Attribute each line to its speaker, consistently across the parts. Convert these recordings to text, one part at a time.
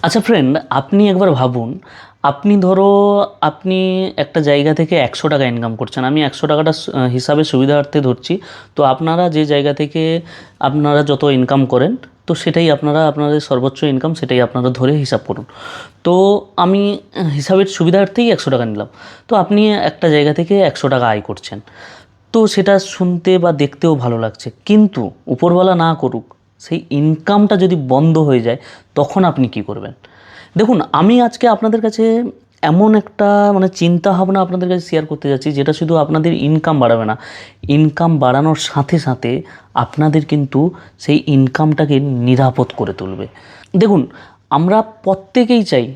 Speaker 1: আচ্ছা ফ্রেন্ড, আপনি একবার ভাবুন, আপনি ধরো আপনি একটা জায়গা থেকে 100 টাকা ইনকাম করছেন। আমি 100 টাকাটা হিসাবে সুবিধার্থে ধরছি। তো আপনারা যে জায়গা থেকে আপনারা যত ইনকাম করেন, তো সেটাই আপনারা আপনাদের সর্বোচ্চ ইনকাম সেটাই আপনারা ধরে হিসাব করুন। তো আমি হিসাবের সুবিধার্থেই 100 টাকা নিলাম। তো আপনি একটা জায়গা থেকে 100 টাকা আয় করছেন। তো সেটা শুনতে বা দেখতেও ভালো লাগছে, কিন্তু উপরওয়ালা না করুক, সেই ইনকামটা যদি বন্ধ হয়ে যায়, তখন আপনি কি করবেন? দেখুন, আমি আজকে আপনাদের কাছে এমন একটা চিন্তা ভাবনা আপনাদের কাছে শেয়ার করতে যাচ্ছি, যেটা শুধু আপনাদের ইনকাম বাড়াবে না, ইনকাম বাড়ানোর সাথে সাথে আপনাদের কিন্তু সেই ইনকামটাকে নিরাপদ করে তুলবে। দেখুন, আমরা প্রত্যেকেই চাই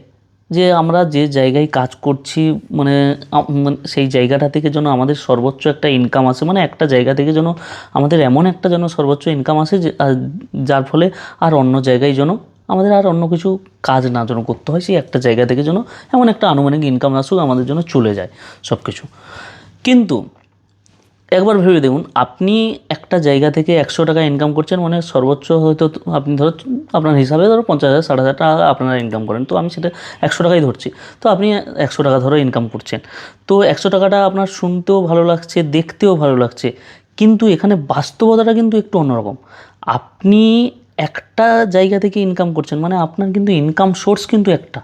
Speaker 1: যে আমরা যে জায়গায় কাজ করছি, সেই জায়গাটা থেকে যেন আমাদের সর্বোচ্চ একটা ইনকাম আসে, একটা জায়গা থেকে যেন আমাদের এমন একটা যেন সর্বোচ্চ ইনকাম আসে যে যার ফলে আর অন্য জায়গায় যেন আমাদের আর অন্য কিছু কাজ না যেন করতে হয়, সেই একটা জায়গা থেকে যেন এমন একটা আনুমানিক ইনকাম আসুক, আমাদের জন্য চলে যায় সব কিছু। কিন্তু একবার ভেবে দেখুন, আপনি একটা জায়গা থেকে 100 টাকা ইনকাম করছেন, সর্বোচ্চ হয়তো আপনি ধরো আপনার হিসাবে ধরো 50,000 60,000 টাকা আপনারা ইনকাম করেন। তো আমি সেটা 100 টাকাই ধরছি। তো আপনি 100 টাকা ধরো ইনকাম করছেন। তো 100 টাকাটা আপনার শুনতেও ভালো লাগছে, দেখতেও ভালো লাগছে, কিন্তু এখানে বাস্তবতাটা কিন্তু একটু অন্যরকম। আপনি একটা জায়গা থেকে ইনকাম করছেন, আপনার কিন্তু ইনকাম সোর্স কিন্তু একটা।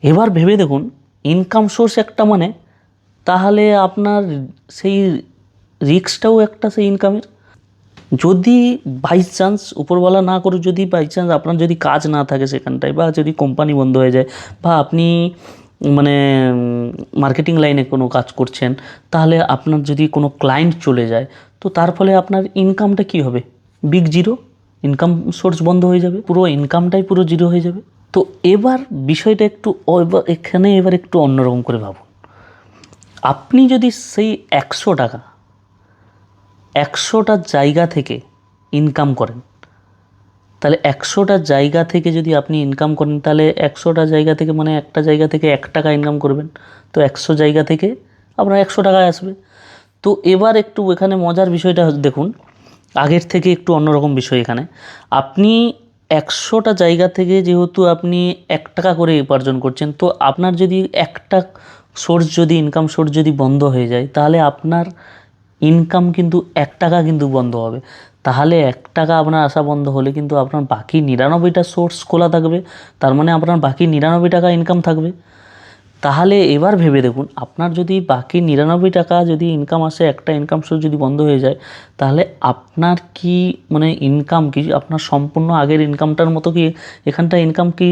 Speaker 1: এবার ভেবে দেখুন, ইনকাম সোর্স একটা তাহলে আপনার সেই রিস্কটাও একটা সেই ইনকামের। যদি বাই চান্স উপরওয়ালা না করে, যদি বাই চান্স আপনার যদি কাজ না থাকে সেখানটায়, বা যদি কোম্পানি বন্ধ হয়ে যায়, বা আপনি মানে মার্কেটিং লাইনে কোনো কাজ করছেন, তাহলে আপনার যদি কোনো ক্লায়েন্ট চলে যায়, তো তার ফলে আপনার ইনকামটা কী হবে? Big zero. ইনকাম সোর্স বন্ধ হয়ে যাবে, পুরো ইনকামটাই পুরো জিরো হয়ে যাবে। তো এবার বিষয়টা একটু এবার একটু অন্যরকম করে ভাবুন। আপনি যদি সেই 100 টাকা 100টা জায়গা থেকে ইনকাম করেন, তাহলে 100টা জায়গা থেকে যদি আপনি ইনকাম করেন, তাহলে 100টা জায়গা থেকে একটা জায়গা থেকে 1 টাকা ইনকাম করবেন। তো 100 জায়গা থেকে আপনার 100 টাকায় আসবে। তো এবার একটু এখানে মজার বিষয়টা দেখুন, আগের থেকে একটু অন্যরকম বিষয় এখানে। আপনি 100টা জায়গা থেকে যেহেতু আপনি 1 টাকা করে উপার্জন করছেন, তো আপনার যদি একটা সোর্স যদি ইনকাম সোর্স যদি বন্ধ হয়ে যায়, তাহলে আপনার ইনকাম কিন্তু 1 টাকা কিন্তু বন্ধ হবে। তাহলে 1 টাকা আপনার আসা বন্ধ হলে কিন্তু আপনার বাকি 99টা সোর্স খোলা থাকবে। তার আপনার বাকি 99 টাকা ইনকাম থাকবে। তাহলে এবার ভেবে দেখুন, আপনার যদি বাকি 99 টাকা যদি ইনকাম আসে, একটা ইনকাম সোর্স যদি বন্ধ হয়ে যায়, তাহলে আপনার কি ইনকাম কি আপনার সম্পূর্ণ আগের ইনকামটার মতো কি এখানটা ইনকাম কি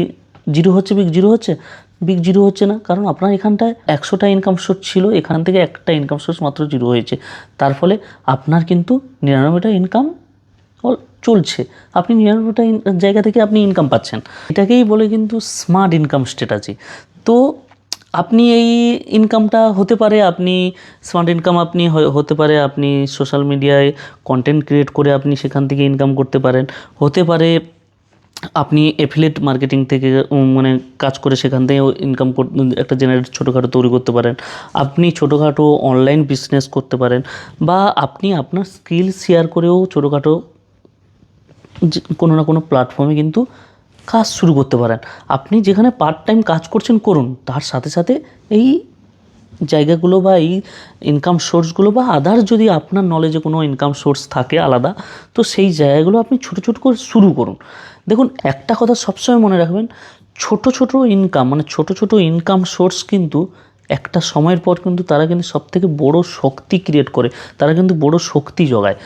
Speaker 1: জিরো হচ্ছে, বিগ জিরো হচ্ছে? বিগ জিরো হচ্ছে না, কারণ আপনার এখানটায় 100টা ইনকাম সোর্স ছিল, এখান থেকে একটা ইনকাম সোর্স মাত্র জিরো হয়েছে। তার ফলে আপনার কিন্তু 99টা ইনকাম চলছে, আপনি 99টা জায়গা থেকে আপনি ইনকাম পাচ্ছেন। এটাকেই বলে কিন্তু স্মার্ট ইনকাম স্ট্র্যাটেজি। তো আপনি এই ইনকামটা হতে পারে, আপনি স্মার্ট ইনকাম আপনি হতে পারে আপনি সোশ্যাল মিডিয়ায় কন্টেন্ট ক্রিয়েট করে আপনি সেখান থেকে ইনকাম করতে পারেন। হতে পারে আপনি এফিলিয়েট মার্কেটিং থেকে কাজ করে সেখান থেকেও ইনকাম একটা জেনারেট ছোটোখাটো তৈরি করতে পারেন। আপনি ছোটোখাটো অনলাইন বিজনেস করতে পারেন, বা আপনি আপনার স্কিল শেয়ার করেও ছোটোখাটো কোনো না কোনো প্ল্যাটফর্মে কিন্তু কাজ শুরু করতে পারেন। আপনি যেখানে পার্ট টাইম কাজ করছেন করুন, তার সাথে সাথে এই জায়গাগুলো বা এই ইনকাম সোর্সগুলো বা আদার্স যদি আপনার নলেজে কোনো ইনকাম সোর্স থাকে আলাদা, তো সেই জায়গাগুলো আপনি ছোটো ছোটো করে শুরু করুন। দেখুন, একটা কথা সবসময় মনে রাখবেন, ছোট ছোট ইনকাম ছোটো ছোটো ইনকাম সোর্স কিন্তু একটা সময়ের পর কিন্তু তারা কিন্তু সবথেকে বড় শক্তি ক্রিয়েট করে, তারা কিন্তু বড় শক্তি যোগায়।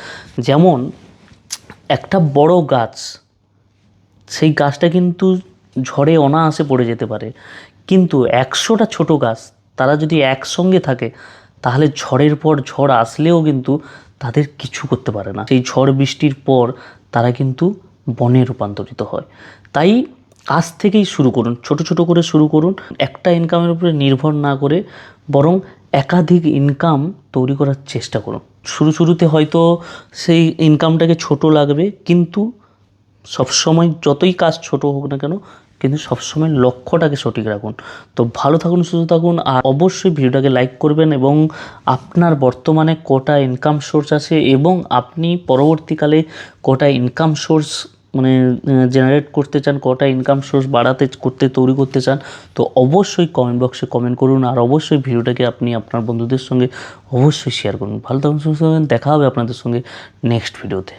Speaker 1: যেমন একটা বড় গাছ, সেই গাছটা কিন্তু ঝড়ে অনায়াসে পড়ে যেতে পারে, কিন্তু 100টা ছোট গাছ তারা যদি একসঙ্গে থাকে, তাহলে ঝড়ের পর ঝড় আসলেও কিন্তু তাদের কিছু করতে পারে না। সেই ঝড় বৃষ্টির পর তারা কিন্তু বনে রূপান্তরিত হয়। তাই আজ থেকেই শুরু করুন, ছোট ছোট করে শুরু করুন। একটা ইনকামের উপরে নির্ভর না করে বরং একাধিক ইনকাম তৈরি করার চেষ্টা করুন। শুরুতে হয়তো সেই ইনকামটাকে ছোট লাগবে, কিন্তু সবসময় যতই কাজ ছোট হোক না কেন, কিন্তু সবসময় লক্ষ্যটাকে সঠিক রাখুন। তো ভালো থাকুন, সুস্থ থাকুন, আর অবশ্যই ভিডিওটাকে লাইক করবেন, এবং আপনার বর্তমানে কটা ইনকাম সোর্স আছে এবং আপনি পরবর্তীকালে কটা ইনকাম সোর্স মানে জেনারেট করতে চান, কটা ইনকাম সোর্স তৈরি করতে চান, তো অবশ্যই কমেন্ট বক্সে কমেন্ট করুন। আর অবশ্যই ভিডিওটাকে আপনি আপনার বন্ধুদের সঙ্গে অবশ্যই শেয়ার করুন। ভালো থাকুন, সুস্থ থাকুন, দেখা হবে আপনাদের সঙ্গে নেক্সট ভিডিওতে।